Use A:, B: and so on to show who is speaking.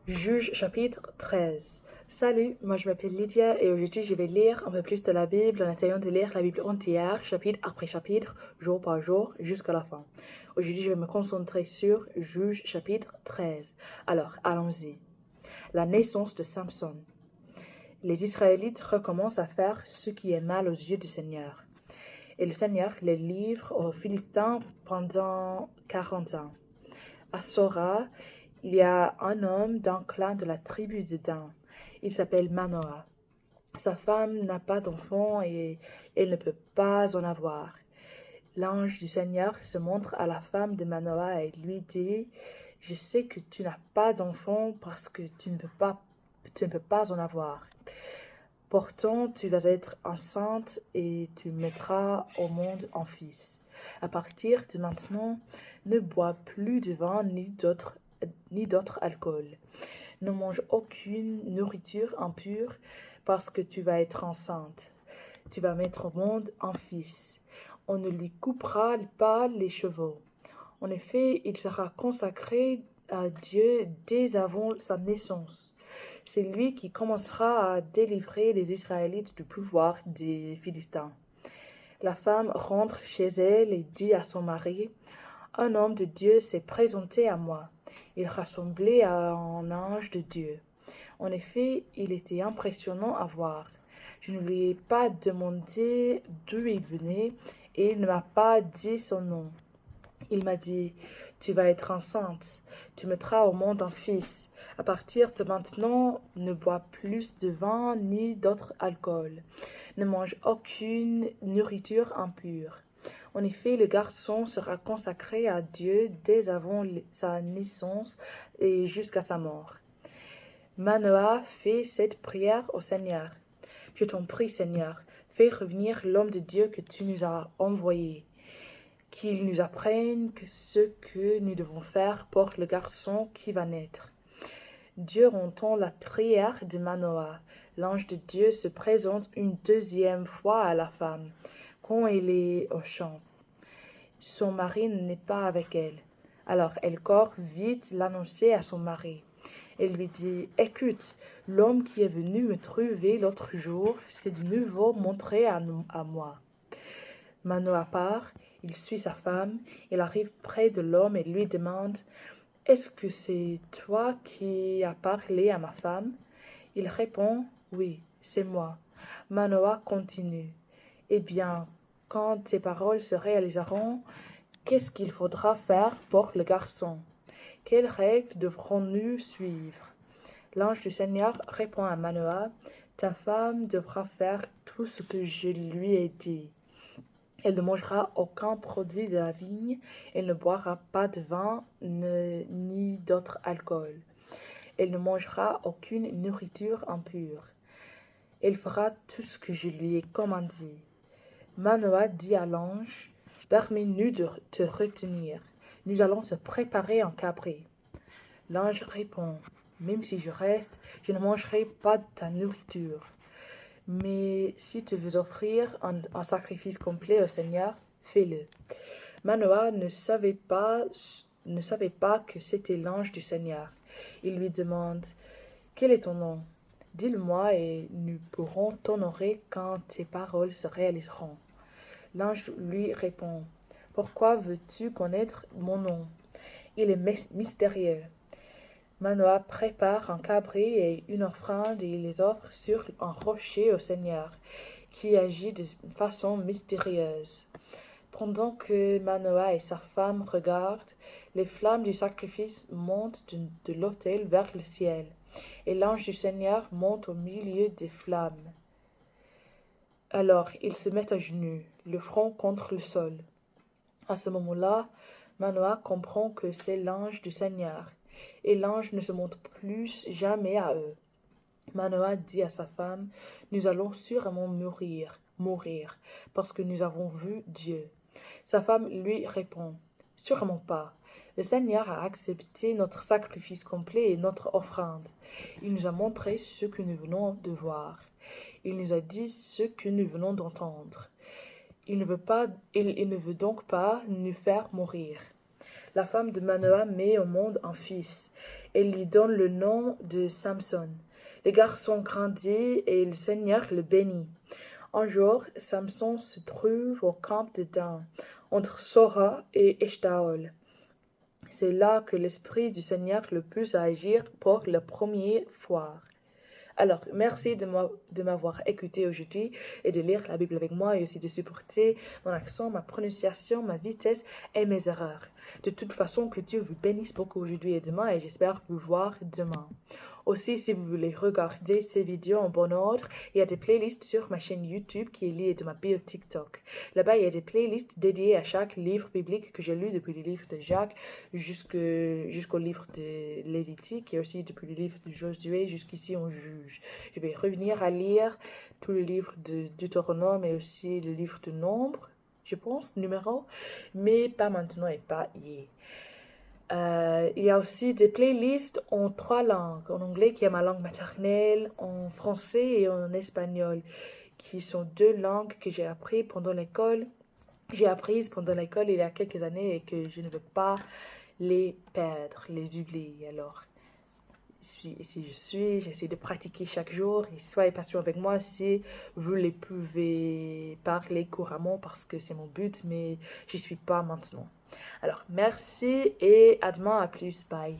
A: Juge chapitre 13. Salut, moi je m'appelle Lydia et aujourd'hui je vais lire un peu plus de la Bible en essayant de lire la Bible entière, chapitre après chapitre, jour par jour, jusqu'à la fin. Aujourd'hui je vais me concentrer sur Juge chapitre 13. Alors, allons-y. La naissance de Samson. Les Israélites recommencent à faire ce qui est mal aux yeux du Seigneur. Et le Seigneur les livre aux Philistins pendant 40 ans. À Sora, il y a un homme d'un clan de la tribu de Dan. Il s'appelle Manoah. Sa femme n'a pas d'enfant et elle ne peut pas en avoir. L'ange du Seigneur se montre à la femme de Manoah et lui dit: Je sais que tu n'as pas d'enfant parce que tu ne peux pas en avoir. Pourtant, tu vas être enceinte et tu mettras au monde un fils. À partir de maintenant, ne bois plus de vin ni d'autre alcool. Ne mange aucune nourriture impure parce que tu vas être enceinte. Tu vas mettre au monde un fils. On ne lui coupera pas les cheveux. En effet, il sera consacré à Dieu dès avant sa naissance. C'est lui qui commencera à délivrer les Israélites du pouvoir des Philistins. La femme rentre chez elle et dit à son mari: Un homme de Dieu s'est présenté à moi. Il ressemblait à un ange de Dieu. En effet, il était impressionnant à voir. Je ne lui ai pas demandé d'où il venait et il ne m'a pas dit son nom. Il m'a dit: Tu vas être enceinte, tu mettras au monde un fils. À partir de maintenant, ne bois plus de vin ni d'autre alcool. Ne mange aucune nourriture impure. En effet, le garçon sera consacré à Dieu dès avant sa naissance et jusqu'à sa mort. Manoah fait cette prière au Seigneur. Je t'en prie, Seigneur, fais revenir l'homme de Dieu que tu nous as envoyé, qu'il nous apprenne ce que nous devons faire pour le garçon qui va naître. Dieu entend la prière de Manoah. L'ange de Dieu se présente une deuxième fois à la femme, quand elle est au champ. Son mari n'est pas avec elle. Alors elle court vite l'annoncer à son mari. Elle lui dit: Écoute, l'homme qui est venu me trouver l'autre jour s'est de nouveau montré à moi. Manoah part, il suit sa femme, il arrive près de l'homme et lui demande: Est-ce que c'est toi qui as parlé à ma femme? Il répond: Oui, c'est moi. Manoah continue: Eh bien, quand tes paroles se réaliseront, qu'est-ce qu'il faudra faire pour le garçon? Quelles règles devrons-nous suivre? L'ange du Seigneur répond à Manoah: Ta femme devra faire tout ce que je lui ai dit. Elle ne mangera aucun produit de la vigne, elle ne boira pas de vin ni d'autre alcool. Elle ne mangera aucune nourriture impure. Elle fera tout ce que je lui ai commandé. Manoah dit à l'ange: Permets-nous de te retenir. Nous allons se préparer un cabré. L'ange répond: Même si je reste, je ne mangerai pas de ta nourriture. Mais si tu veux offrir un sacrifice complet au Seigneur, fais-le. Manoah ne savait pas que c'était l'ange du Seigneur. Il lui demande: Quel est ton nom? Dis-le-moi et nous pourrons t'honorer quand tes paroles se réaliseront. L'ange lui répond: Pourquoi veux-tu connaître mon nom? Il est mystérieux. Manoah prépare un cabré et une offrande et il les offre sur un rocher au Seigneur, qui agit de façon mystérieuse. Pendant que Manoah et sa femme regardent, les flammes du sacrifice montent de l'autel vers le ciel, et l'ange du Seigneur monte au milieu des flammes. Alors ils se mettent à genoux, le front contre le sol. À ce moment-là, Manoah comprend que c'est l'ange du Seigneur, et l'ange ne se montre plus jamais à eux. Manoah dit à sa femme: Nous allons sûrement mourir, parce que nous avons vu Dieu. Sa femme lui répond: Sûrement pas. Le Seigneur a accepté notre sacrifice complet et notre offrande. Il nous a montré ce que nous venons de voir. Il nous a dit ce que nous venons d'entendre. Il ne veut donc pas nous faire mourir. La femme de Manoah met au monde un fils. Elle lui donne le nom de Samson. Le garçon grandit et le Seigneur le bénit. Un jour, Samson se trouve au camp de Dan, entre Sora et Eshtaol. C'est là que l'Esprit du Seigneur le pousse à agir pour la première fois. Alors, merci de m'avoir écouté aujourd'hui et de lire la Bible avec moi et aussi de supporter mon accent, ma prononciation, ma vitesse et mes erreurs. De toute façon, que Dieu vous bénisse beaucoup aujourd'hui et demain et j'espère vous voir demain. Aussi, si vous voulez regarder ces vidéos en bon ordre, il y a des playlists sur ma chaîne YouTube qui est liée de ma bio TikTok. Là-bas, il y a des playlists dédiées à chaque livre biblique que j'ai lu depuis le livre de Jacques jusqu'au livre de Lévitique et aussi depuis le livre de Josué jusqu'ici on juge. Je vais revenir à lire tout le livre de Deutéronome et aussi le livre de Nombre, je pense, numéro, mais pas maintenant et pas hier. Il y a aussi des playlists en 3 langues, en anglais qui est ma langue maternelle, en français et en espagnol, qui sont 2 langues que j'ai apprises pendant l'école. J'ai apprises pendant l'école il y a quelques années et que je ne veux pas les perdre, les oublier. Alors, j'essaie de pratiquer chaque jour et soyez patient avec moi si vous les pouvez parler couramment parce que c'est mon but, mais je suis pas maintenant. Alors, merci et à demain, à plus, bye.